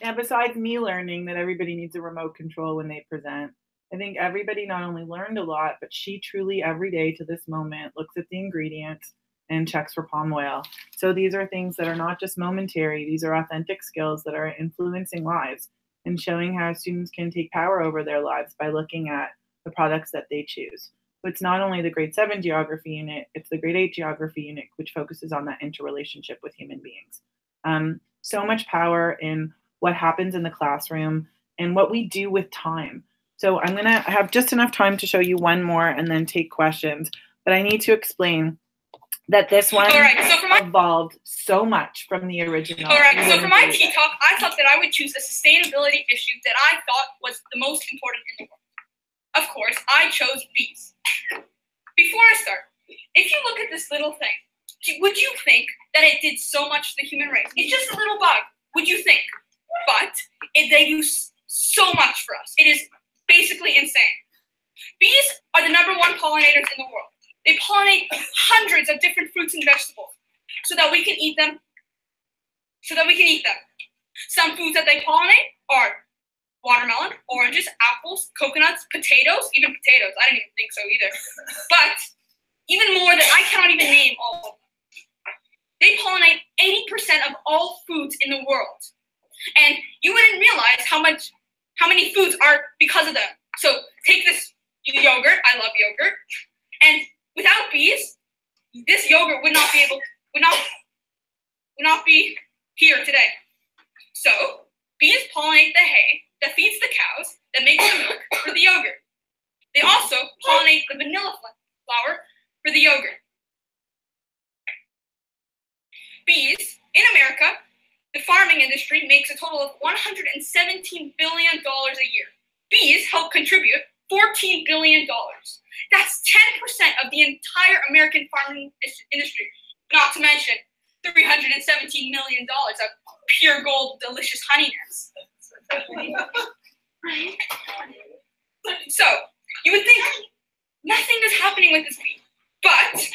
Yeah, besides me learning that everybody needs a remote control when they present, I think everybody not only learned a lot, but she truly every day to this moment looks at the ingredients and checks for palm oil. So these are things that are not just momentary. These are authentic skills that are influencing lives and showing how students can take power over their lives by looking at the products that they choose. So it's not only the grade 7 geography unit, it's the grade 8 geography unit, which focuses on that interrelationship with human beings. So much power in what happens in the classroom and what we do with time. So I'm going to have just enough time to show you one more and then take questions. But I need to explain that this one evolved so much from the original. All right, so for my tea talk, I thought that I would choose a sustainability issue that I thought was the most important in the world. Of course, I chose bees. Before I start, if you look at this little thing, would you think that it did so much for the human race? It's just a little bug, would you think? But they do so much for us. It is basically insane. Bees are the #1 pollinators in the world. They pollinate hundreds of different fruits and vegetables so that we can eat them. Some foods that they pollinate are watermelon, oranges, apples, coconuts, potatoes, even potatoes. I didn't even think so either. But even more that I cannot even name all of them. They pollinate 80% of all foods in the world. And you wouldn't realize how many foods are because of them. So take this yogurt. I love yogurt. And would not be here today. So bees pollinate the hay that feeds the cows that makes the milk for the yogurt. They also pollinate the vanilla flower for the yogurt. Bees in America, the farming industry makes a total of $117 billion a year. Bees help contribute $14 billion. That's 10% of the entire American farming industry, not to mention $317 million of pure gold, delicious honeyness. So, you would think nothing is happening with this bee, but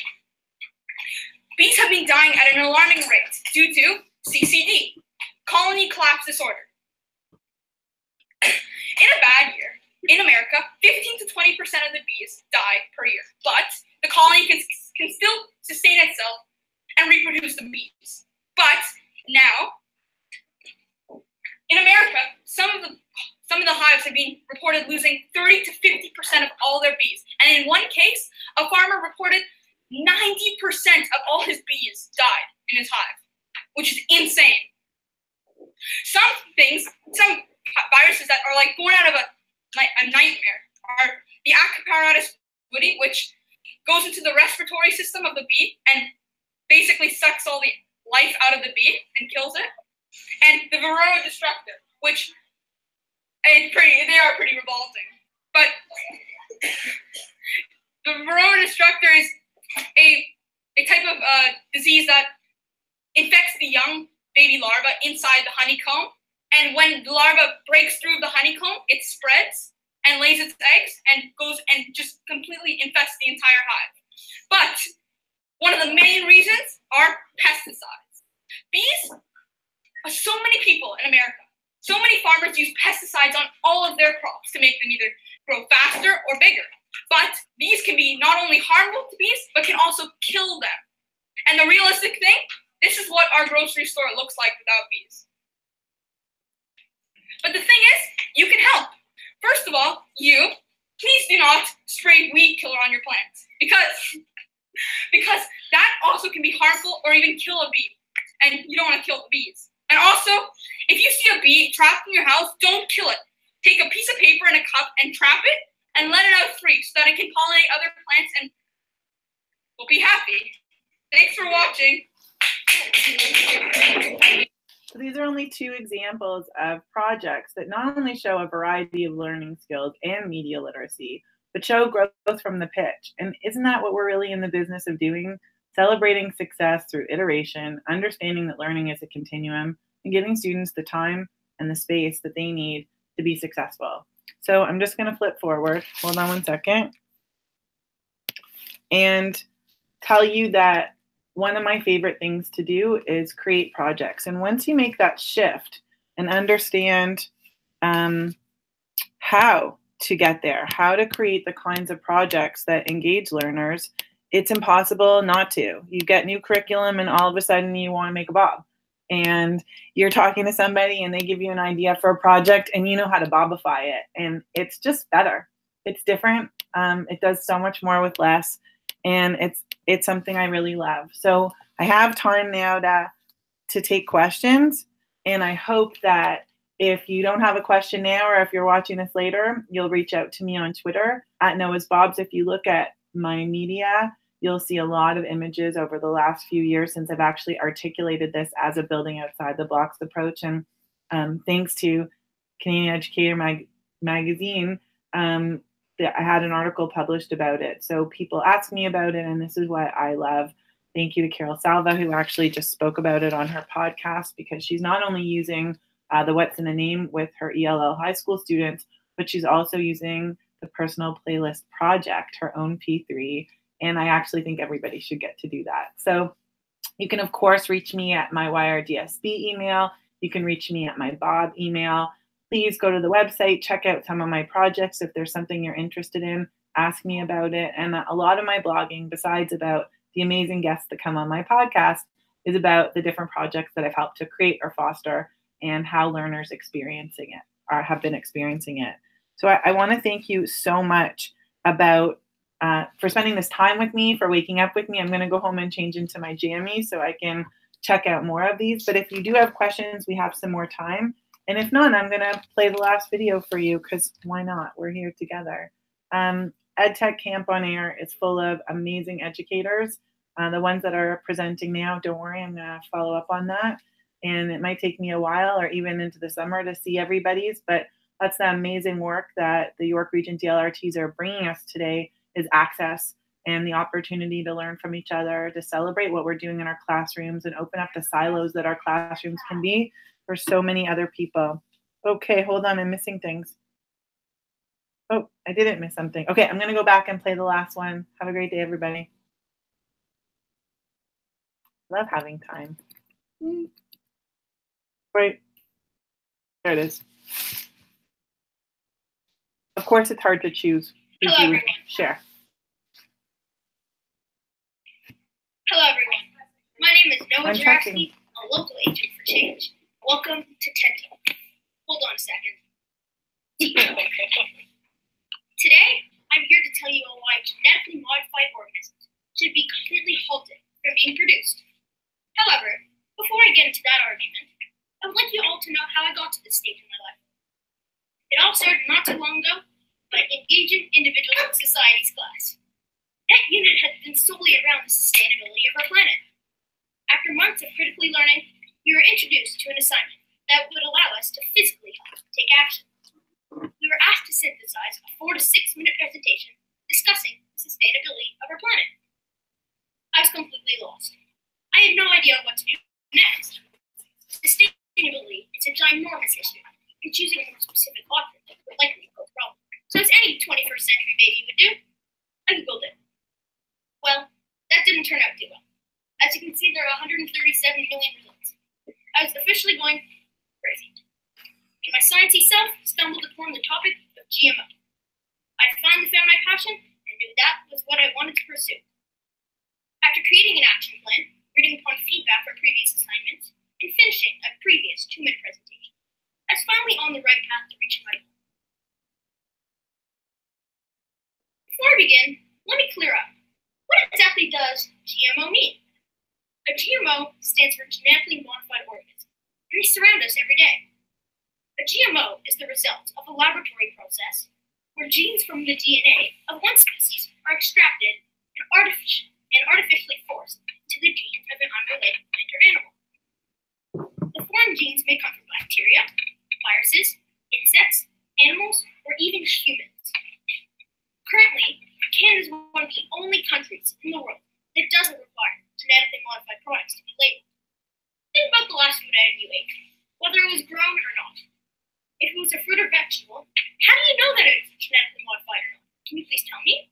bees have been dying at an alarming rate due to CCD, colony collapse disorder. In a bad year, in America, 15 to 20% of the bees die per year, but the colony can still sustain itself and reproduce the bees. But now, in America, some of the hives have been reported losing 30 to 50% of all their bees. And in one case, a farmer reported 90% of all his bees died in his hive, which is insane. Some viruses that are like born out of a nightmare are the Acroparatus woody, which goes into the respiratory system of the bee and basically sucks all the life out of the bee and kills it, and the Varroa destructor, which they are pretty revolting. But the Varroa destructor is a type of disease that infects the young baby larva inside the honeycomb, and when the larva breaks through the honeycomb, it spreads and lays its eggs and goes and just completely infests the entire hive. But one of the main reasons are pesticides. Bees, so many people in America, so many farmers use pesticides on all of their crops to make them either grow faster or bigger. But bees can be not only harmful to bees, but can also kill them. And the realistic thing, this is what our grocery store looks like without bees. But the thing is, you can help. First of all, please do not spray weed killer on your plants, because that also can be harmful or even kill a bee, and you don't want to kill the bees. And also, if you see a bee trapped in your house, don't kill it. Take a piece of paper and a cup and trap it and let it out free so that it can pollinate other plants and we'll be happy. Thanks for watching. So these are only two examples of projects that not only show a variety of learning skills and media literacy, but show growth from the pitch. And isn't that what we're really in the business of doing? Celebrating success through iteration, understanding that learning is a continuum, and giving students the time and the space that they need to be successful. So I'm just going to flip forward. Hold on one second. And tell you that one of my favorite things to do is create projects. And once you make that shift and understand how to get there, how to create the kinds of projects that engage learners, it's impossible not to. You get new curriculum and all of a sudden you want to make a bob. And you're talking to somebody and they give you an idea for a project and you know how to bobify it. And it's just better. It's different. It does so much more with less. And it's something I really love. So I have time now to take questions. And I hope that if you don't have a question now, or if you're watching this later, you'll reach out to me on Twitter at Noah's Bobs. If you look at my media, you'll see a lot of images over the last few years since I've actually articulated this as a building outside the blocks approach. And thanks to Canadian Educator magazine, I had an article published about it. So people ask me about it, and this is what I love. Thank you to Carol Salva, who actually just spoke about it on her podcast, because she's not only using the What's in a Name with her ELL high school students, but she's also using the Personal Playlist Project, her own P3. And I actually think everybody should get to do that. So you can, of course, reach me at my YRDSB email. You can reach me at my Bob email. Please go to the website, check out some of my projects. If there's something you're interested in, ask me about it. And a lot of my blogging, besides about the amazing guests that come on my podcast, is about the different projects that I've helped to create or foster and how learners experiencing it or have been experiencing it. So I want to thank you so much about for spending this time with me, for waking up with me. I'm going to go home and change into my jammies so I can check out more of these. But if you do have questions, we have some more time. And if not, I'm going to play the last video for you because why not? We're here together. EdTech Camp on Air is full of amazing educators. The ones that are presenting now, don't worry, I'm going to follow up on that. And it might take me a while or even into the summer to see everybody's, but that's the amazing work that the York Region DLRTs are bringing us today, is access and the opportunity to learn from each other, to celebrate what we're doing in our classrooms and open up the silos that our classrooms can be for so many other people. Okay, hold on, I'm missing things. Oh, I didn't miss something. Okay, I'm gonna go back and play the last one. Have a great day, everybody. Love having time. Right, there it is. Of course, it's hard to choose. Hello, everyone. Share. Hello, everyone. My name is Noah Jaraski, a local agent for change. Welcome to TED Talk. Hold on a second. Today, I'm here to tell you why genetically modified organisms should be completely halted from being produced. However, before I get into that argument, I would like you all to know how I got to this stage in my life. It all started not too long ago, but engaging individuals in society's class. That unit had been solely around the sustainability of our planet. After months of critically learning, we were introduced to an assignment that would allow us to physically take action. We were asked to synthesize a 4 to 6 minute presentation discussing the sustainability of our planet. I was completely lost. I had no idea what to do next. Sustainability is a ginormous issue, and choosing a more specific author would likely pose a problem. So as any 21st century baby would do, I Googled it. Well, that didn't turn out too well. As you can see, there are 137 million results. I was officially going crazy. And my sciencey self stumbled upon the topic of GMO. I finally found my passion and knew that was what I wanted to pursue. After creating an action plan, reading upon feedback from previous assignments, and finishing a previous 2-minute presentation, I was finally on the right path to reaching my goal. Before I begin, let me clear up. What exactly does GMO mean? A GMO stands for genetically modified organism, and they surround us every day. A GMO is the result of a laboratory process where genes from the DNA of one species are extracted and artificially forced into the genes of an unrelated plant or animal. The foreign genes may come from bacteria, viruses, insects, animals, or even humans. Currently, Canada is one of the only countries in the world that doesn't require genetically modified products to be labeled. Think about the last food item you ate, whether it was grown or not. If it was a fruit or vegetable, how do you know that it's genetically modified or not? Can you please tell me?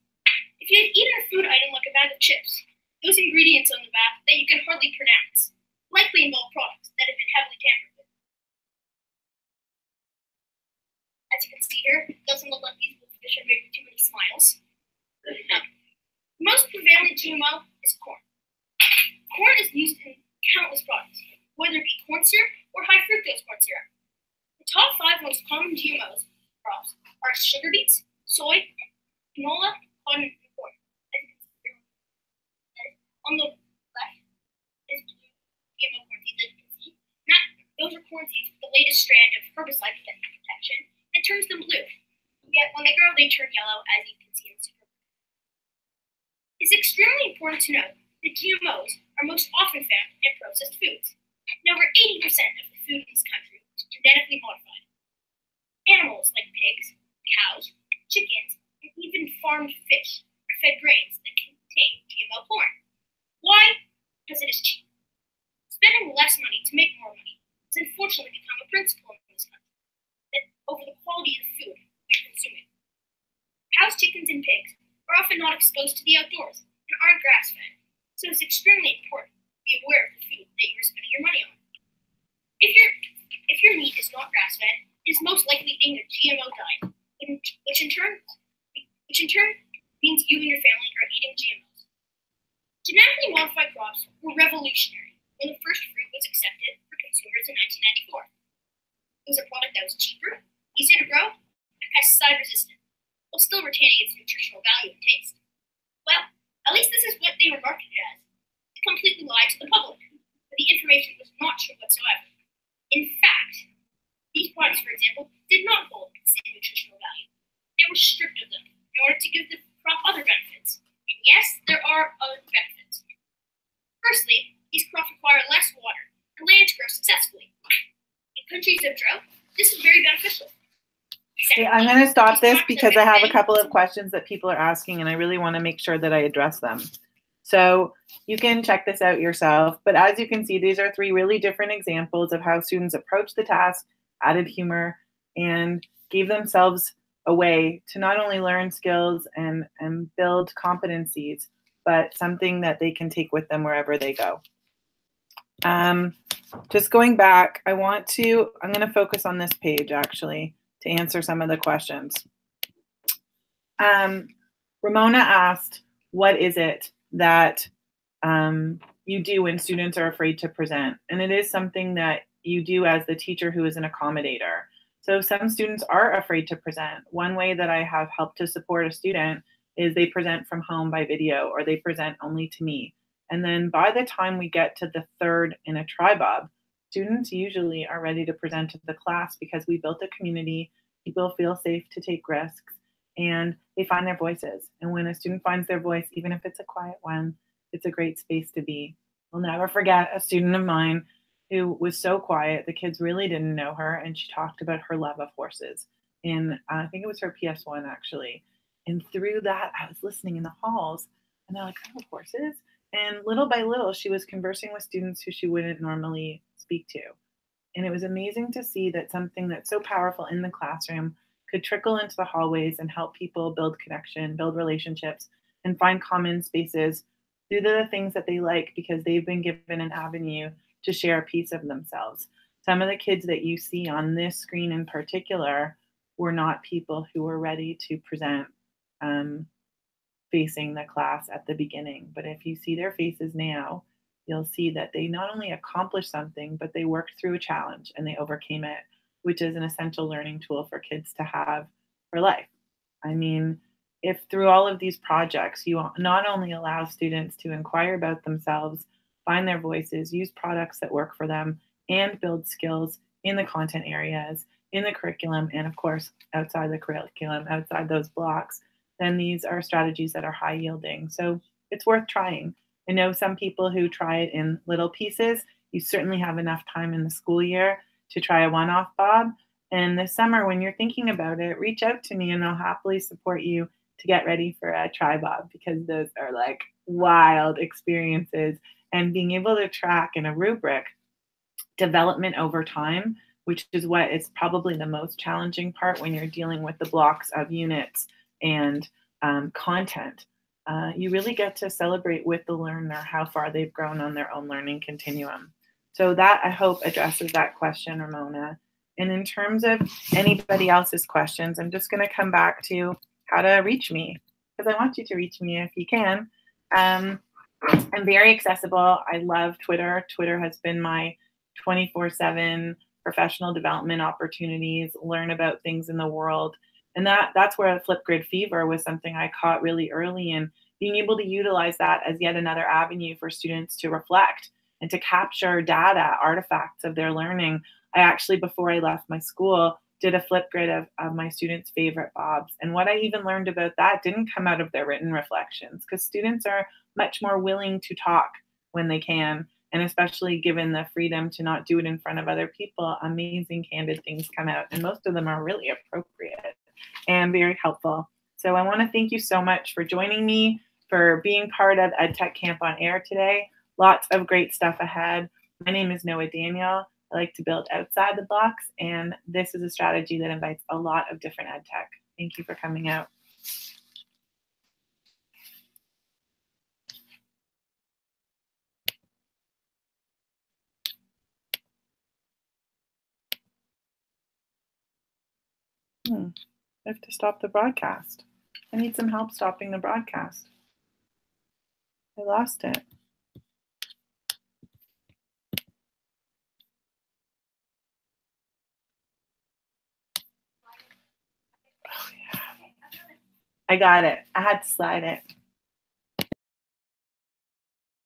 If you had eaten a food item like a bag of chips, those ingredients on the back that you can hardly pronounce likely involve products that have been heavily tampered with. As you can see here, it doesn't look like these fish are making too many smiles. The most prevalent GMO is corn. Corn is used in countless products, whether it be corn syrup or high fructose corn syrup. The top 5 most common GMOs crops are sugar beets, soy, canola, cotton, and corn. On the left is GMO corn seeds, as you can see. Those are corn seeds with the latest strand of herbicide protection that turns them blue. Yet when they grow, they turn yellow, as you can see in super. It's extremely important to note that GMOs are most often found in processed foods. And over 80% of the food in this country is genetically modified. Animals like pigs, cows, chickens, and even farmed fish are fed grains that contain GMO corn. Why? Because it is cheap. Spending less money to make more money has unfortunately become a principle in this country that over the quality of the food we're consuming. Cows, chickens, and pigs are often not exposed to the outdoors and aren't grass-fed, so it's extremely important to be aware of the food that you are spending your money on. If your meat is not grass-fed, it is most likely being a GMO diet, which in turn means you and your family are eating GMOs. Genetically modified crops were revolutionary when the first fruit was accepted for consumers in 1994. It was a product that was cheaper, easier to grow, and pesticide resistant, while still retaining its nutritional value and taste. Well, at least this is what they were marketed as. They completely lied to the public, but the information was not true whatsoever. In fact, these products, for example, did not hold the same nutritional value. They were stripped of them in order to give the crop other benefits. And yes, there are other benefits. Firstly, these crops require less water and land to grow successfully. In countries of drought, this is very beneficial. Okay, I'm going to stop this because I have a couple of questions that people are asking, and I really want to make sure that I address them. So you can check this out yourself, but as you can see, these are three really different examples of how students approached the task, added humor, and gave themselves a way to not only learn skills and build competencies, but something that they can take with them wherever they go. Just going back, I'm going to focus on this page actually to answer some of the questions. Ramona asked, what is it that you do when students are afraid to present? And it is something that you do as the teacher who is an accommodator. So some students are afraid to present. One way that I have helped to support a student is they present from home by video, or they present only to me. And then by the time we get to the third in a tribob, students usually are ready to present to the class because we built a community, people feel safe to take risks, and they find their voices. And when a student finds their voice, even if it's a quiet one, it's a great space to be. I'll never forget a student of mine who was so quiet, the kids really didn't know her, and she talked about her love of horses. And I think it was her PS1 actually. And through that, I was listening in the halls, and they're like, oh, horses? And little by little, she was conversing with students who she wouldn't normally speak to. And it was amazing to see that something that's so powerful in the classroom could trickle into the hallways and help people build connection, build relationships, and find common spaces through the things that they like because they've been given an avenue to share a piece of themselves. Some of the kids that you see on this screen in particular were not people who were ready to present facing the class at the beginning. But if you see their faces now, you'll see that they not only accomplished something, but they worked through a challenge and they overcame it, which is an essential learning tool for kids to have for life. I mean, if through all of these projects, you not only allow students to inquire about themselves, find their voices, use products that work for them, and build skills in the content areas, in the curriculum, and of course, outside the curriculum, outside those blocks, then these are strategies that are high yielding. So it's worth trying. I know some people who try it in little pieces. You certainly have enough time in the school year to try a one-off bob. And this summer, when you're thinking about it, reach out to me and I'll happily support you to get ready for a tri-bob, because those are like wild experiences. And being able to track in a rubric development over time, which is what is probably the most challenging part when you're dealing with the blocks of units and content. You really get to celebrate with the learner how far they've grown on their own learning continuum. So that, I hope, addresses that question, Ramona. And in terms of anybody else's questions, I'm just going to come back to how to reach me, because I want you to reach me if you can. I'm very accessible. I love Twitter. Twitter has been my 24/7 professional development opportunities, learn about things in the world. And that's where Flipgrid Fever was something I caught really early, and being able to utilize that as yet another avenue for students to reflect and to capture data, artifacts of their learning. I actually, before I left my school, did a Flipgrid of my students' favorite bobs. And what I even learned about that didn't come out of their written reflections, because students are much more willing to talk when they can. And especially given the freedom to not do it in front of other people, amazing candid things come out. And most of them are really appropriate and very helpful. So I want to thank you so much for joining me, for being part of EdTech Camp on Air today. Lots of great stuff ahead. My name is Noah Daniel. I like to build outside the box, and this is a strategy that invites a lot of different EdTech. Thank you for coming out. I have to stop the broadcast. I need some help stopping the broadcast. I lost it. Oh, yeah. I got it. I had to slide it.